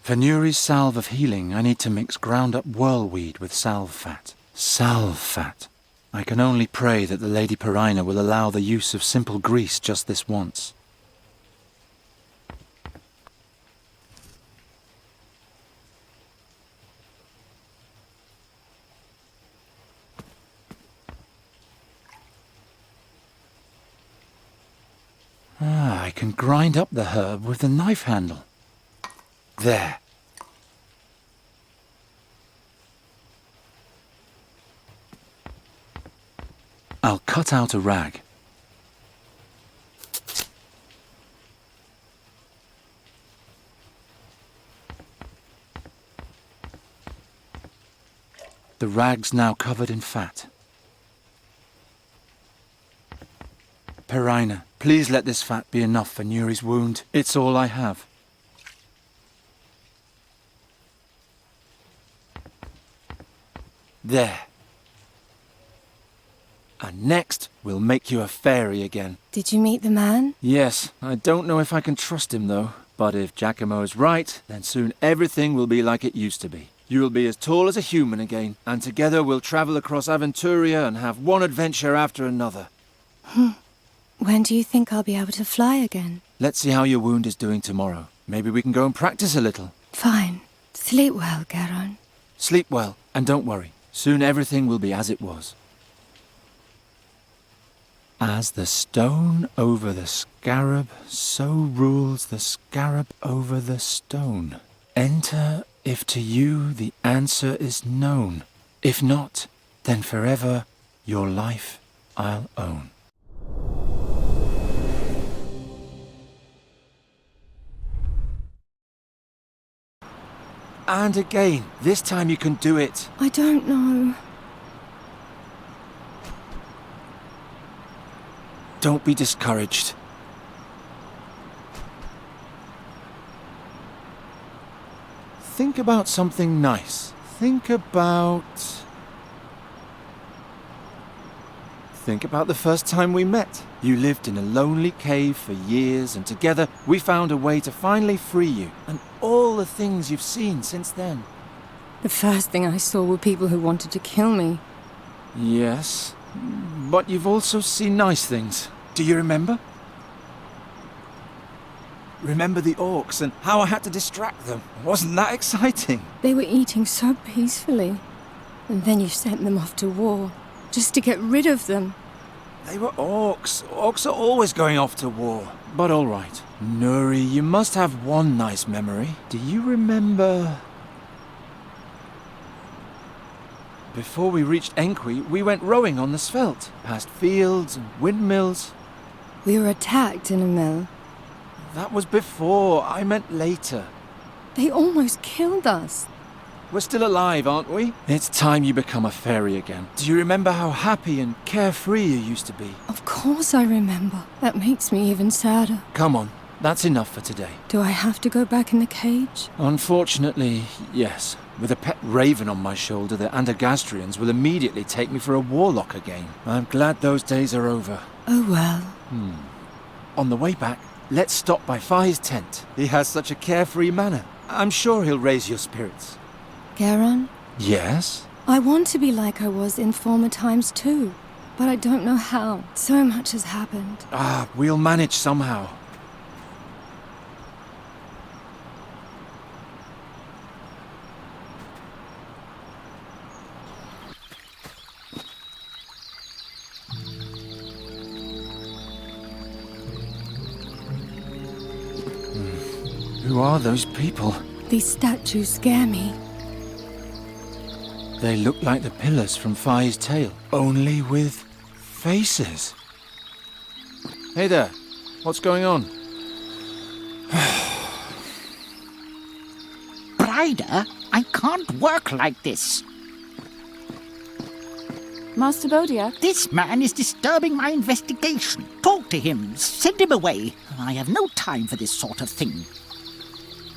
For Nuri's salve of healing, I need to mix ground-up whirlweed with salve fat. Salve fat. I can only pray that the Lady Perina will allow the use of simple grease just this once. I can grind up the herb with the knife handle. There. I'll cut out a rag. The rag's now covered in fat. Perina, please let this fat be enough for Nuri's wound. It's all I have. There. And next, we'll make you a fairy again. Did you meet the man? Yes, I don't know if I can trust him though. But if Giacomo is right, then soon everything will be like it used to be. You'll be as tall as a human again, and together we'll travel across Aventuria and have one adventure after another. When do you think I'll be able to fly again? Let's see how your wound is doing tomorrow. Maybe we can go and practice a little. Fine. Sleep well, Geron. Sleep well, and don't worry. Soon everything will be as it was. As the stone over the scarab, so rules the scarab over the stone. Enter if to you the answer is known. If not, then forever your life I'll own. And again, this time you can do it. I don't know. Don't be discouraged. Think about something nice. Think about the first time we met. You lived in a lonely cave for years, and together we found a way to finally free you, and all the things you've seen since then. The first thing I saw were people who wanted to kill me. Yes, but you've also seen nice things. Do you remember? Remember the orcs and how I had to distract them? Wasn't that exciting? They were eating so peacefully. And then you sent them off to war, just to get rid of them. They were orcs. Orcs are always going off to war. But all right. Nuri, you must have one nice memory. Do you remember... Before we reached Enqui, we went rowing on the Svelte, past fields and windmills. We were attacked in a mill. That was before. I meant later. They almost killed us. We're still alive, aren't we? It's time you become a fairy again. Do you remember how happy and carefree you used to be? Of course I remember. That makes me even sadder. Come on, that's enough for today. Do I have to go back in the cage? Unfortunately, yes. With a pet raven on my shoulder, the Andergastrians will immediately take me for a warlock again. I'm glad those days are over. Oh well. On the way back, let's stop by Fahi's tent. He has such a carefree manner. I'm sure he'll raise your spirits. Geron? Yes? I want to be like I was in former times too, but I don't know how. So much has happened. We'll manage somehow. Who are those people? These statues scare me. They look like the pillars from Fahi's tale, only with faces. Hey there, what's going on? Brider, I can't work like this. Master Bodiak? This man is disturbing my investigation. Talk to him, send him away. I have no time for this sort of thing.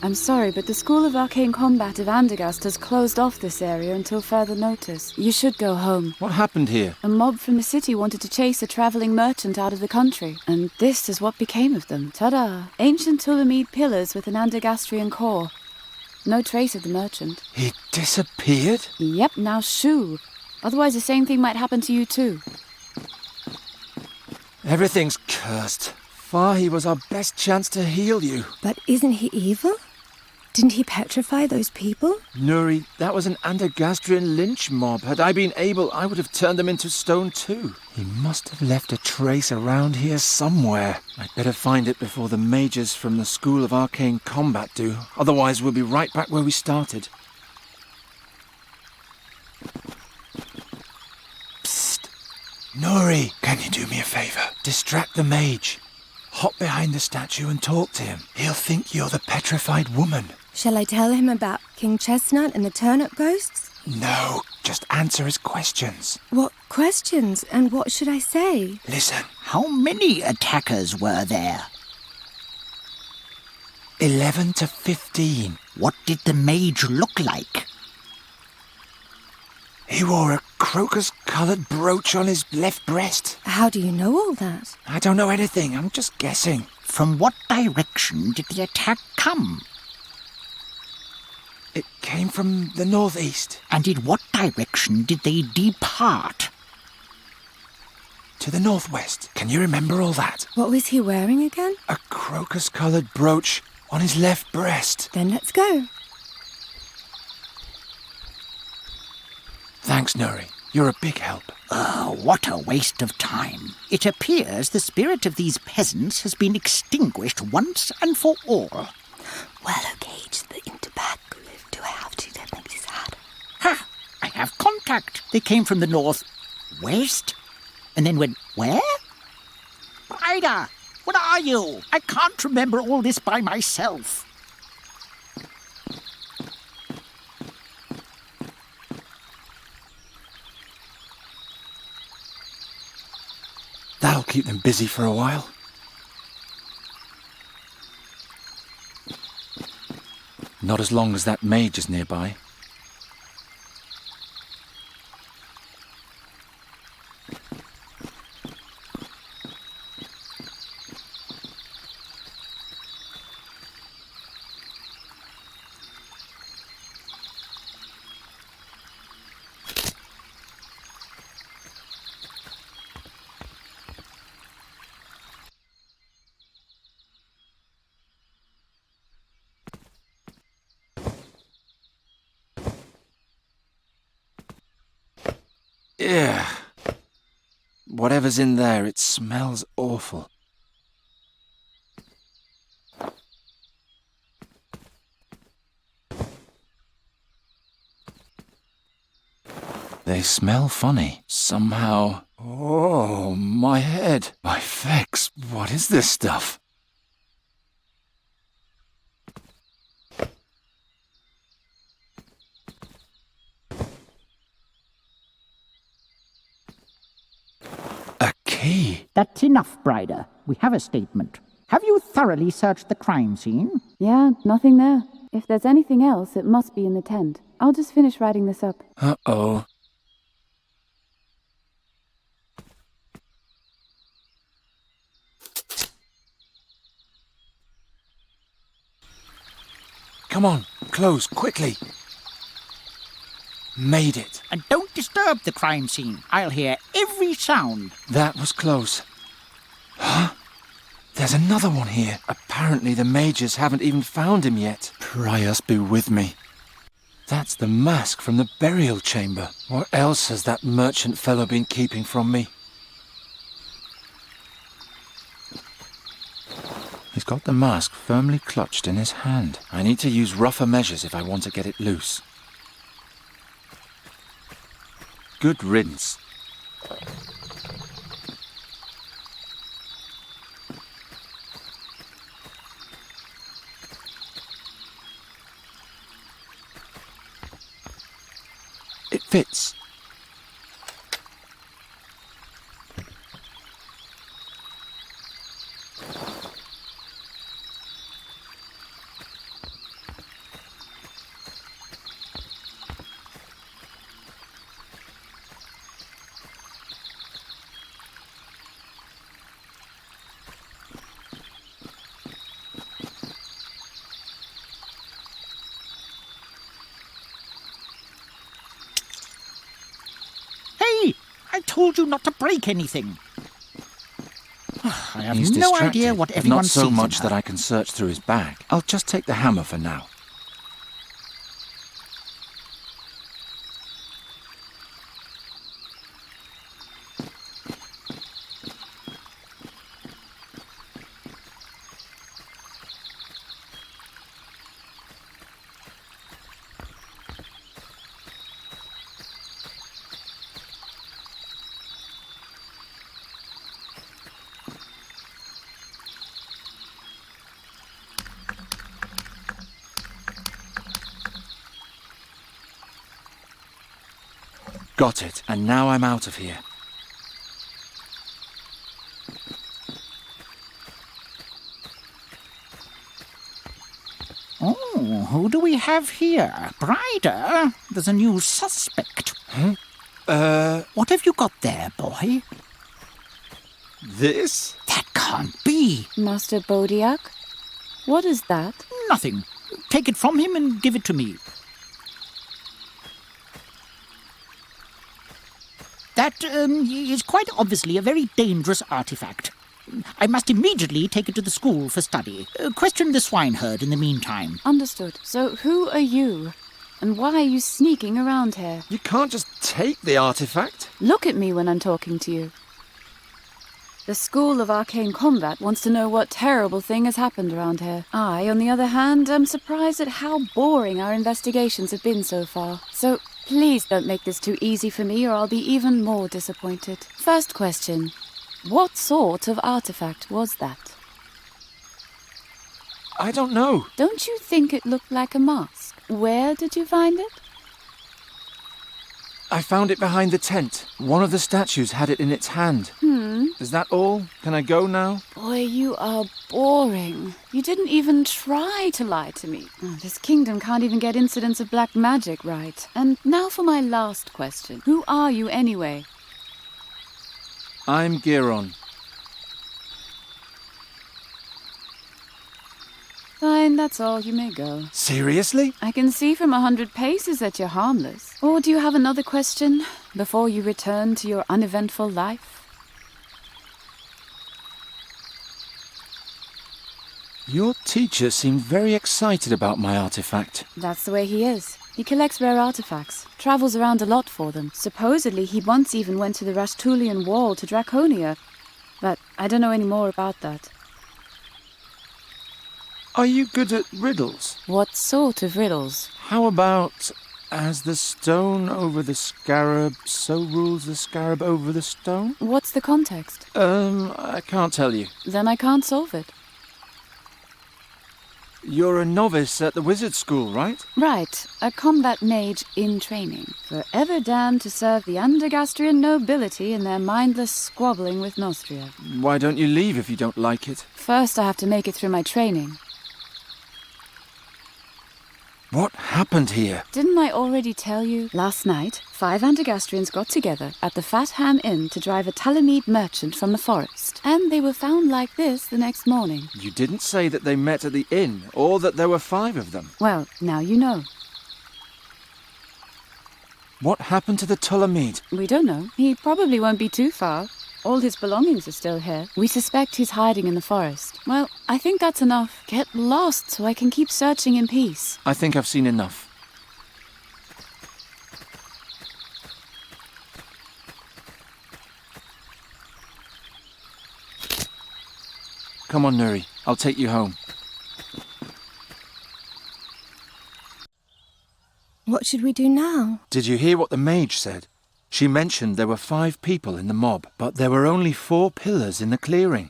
I'm sorry, but the School of Arcane Combat of Andergast has closed off this area until further notice. You should go home. What happened here? A mob from the city wanted to chase a travelling merchant out of the country, and this is what became of them. Ta-da! Ancient Tulamide pillars with an Andergastrian core. No trace of the merchant. He disappeared? Yep, now shoo. Otherwise the same thing might happen to you too. Everything's cursed. Fahi was our best chance to heal you. But isn't he evil? Didn't he petrify those people? Nuri, that was an Andergastrian lynch mob. Had I been able, I would have turned them into stone too. He must have left a trace around here somewhere. I'd better find it before the mages from the School of Arcane Combat do. Otherwise, we'll be right back where we started. Psst. Nuri, can you do me a favour? Distract the mage. Hop behind the statue and talk to him. He'll think you're the petrified woman. Shall I tell him about King Chestnut and the turnip ghosts? No, just answer his questions. What questions, and what should I say? Listen. How many attackers were there? 11 to 15. What did the mage look like? He wore a crocus-coloured brooch on his left breast. How do you know all that? I don't know anything, I'm just guessing. From what direction did the attack come? It came from the northeast. And in what direction did they depart? To the northwest. Can you remember all that? What was he wearing again? A crocus-coloured brooch on his left breast. Then let's go. Thanks, Nuri. You're a big help. Oh, what a waste of time. It appears the spirit of these peasants has been extinguished once and for all. Well, okay, the interback. Do I have to? That makes it sad. Ha! I have contact. They came from the north-west and then went where? Ida, what are you? I can't remember all this by myself. That'll keep them busy for a while. Not as long as that mage is nearby. Yeah. Whatever's in there, it smells awful. They smell funny. Somehow... Oh, my head. My fex. What is this stuff? A key. That's enough, Brider. We have a statement. Have you thoroughly searched the crime scene? Yeah, nothing there. If there's anything else, it must be in the tent. I'll just finish writing this up. Uh-oh. Come on, close, quickly. Made it. And don't disturb the crime scene. I'll hear every sound. That was close. Huh? There's another one here. Apparently the mages haven't even found him yet. Prius be with me. That's the mask from the burial chamber. What else has that merchant fellow been keeping from me? He's got the mask firmly clutched in his hand. I need to use rougher measures if I want to get it loose. Good riddance. It fits. I told you not to break anything. I have He's no distracted, idea what but everyone not so sees in much her. that I can search through his bag. I'll just take the hammer for now. Got it, and now I'm out of here. Oh, who do we have here? Brider? There's a new suspect. What have you got there, boy? This? That can't be. Master Bodiak? What is that? Nothing. Take it from him and give it to me. That is quite obviously a very dangerous artifact. I must immediately take it to the school for study. Question the swineherd in the meantime. Understood. So who are you? And why are you sneaking around here? You can't just take the artifact. Look at me when I'm talking to you. The School of Arcane Combat wants to know what terrible thing has happened around here. I, on the other hand, am surprised at how boring our investigations have been so far. So please don't make this too easy for me or I'll be even more disappointed. First question. What sort of artifact was that? I don't know. Don't you think it looked like a mask? Where did you find it? I found it behind the tent. One of the statues had it in its hand. Is that all? Can I go now? Boy, you are boring. You didn't even try to lie to me. Oh, this kingdom can't even get incidents of black magic right. And now for my last question. Who are you anyway? I'm Geron. Fine, that's all. You may go. Seriously? I can see from 100 paces that you're harmless. Or do you have another question before you return to your uneventful life? Your teacher seemed very excited about my artifact. That's the way he is. He collects rare artifacts, travels around a lot for them. Supposedly, he once even went to the Rastulian Wall to Draconia. But I don't know any more about that. Are you good at riddles? What sort of riddles? How about, as the stone over the scarab, so rules the scarab over the stone? What's the context? I can't tell you. Then I can't solve it. You're a novice at the wizard school, right? Right, a combat mage in training. Forever damned to serve the Undergastrian nobility in their mindless squabbling with Nostria. Why don't you leave if you don't like it? First I have to make it through my training. What happened here? Didn't I already tell you? Last night, 5 Undergastrians got together at the Fat Ham Inn to drive a Talamede merchant from the forest. And they were found like this the next morning. You didn't say that they met at the inn, or that there were 5 of them. Well, now you know. What happened to the Talamede? We don't know. He probably won't be too far. All his belongings are still here. We suspect he's hiding in the forest. Well, I think that's enough. Get lost so I can keep searching in peace. I think I've seen enough. Come on, Nuri. I'll take you home. What should we do now? Did you hear what the mage said? She mentioned there were 5 people in the mob, but there were only 4 pillars in the clearing.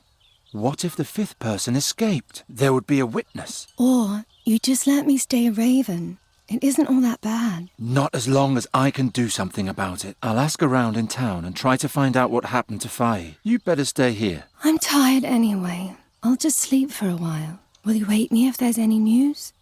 What if the 5th person escaped? There would be a witness. Or you just let me stay a raven. It isn't all that bad. Not as long as I can do something about it. I'll ask around in town and try to find out what happened to Fahi. You better stay here. I'm tired anyway. I'll just sleep for a while. Will you wake me if there's any news?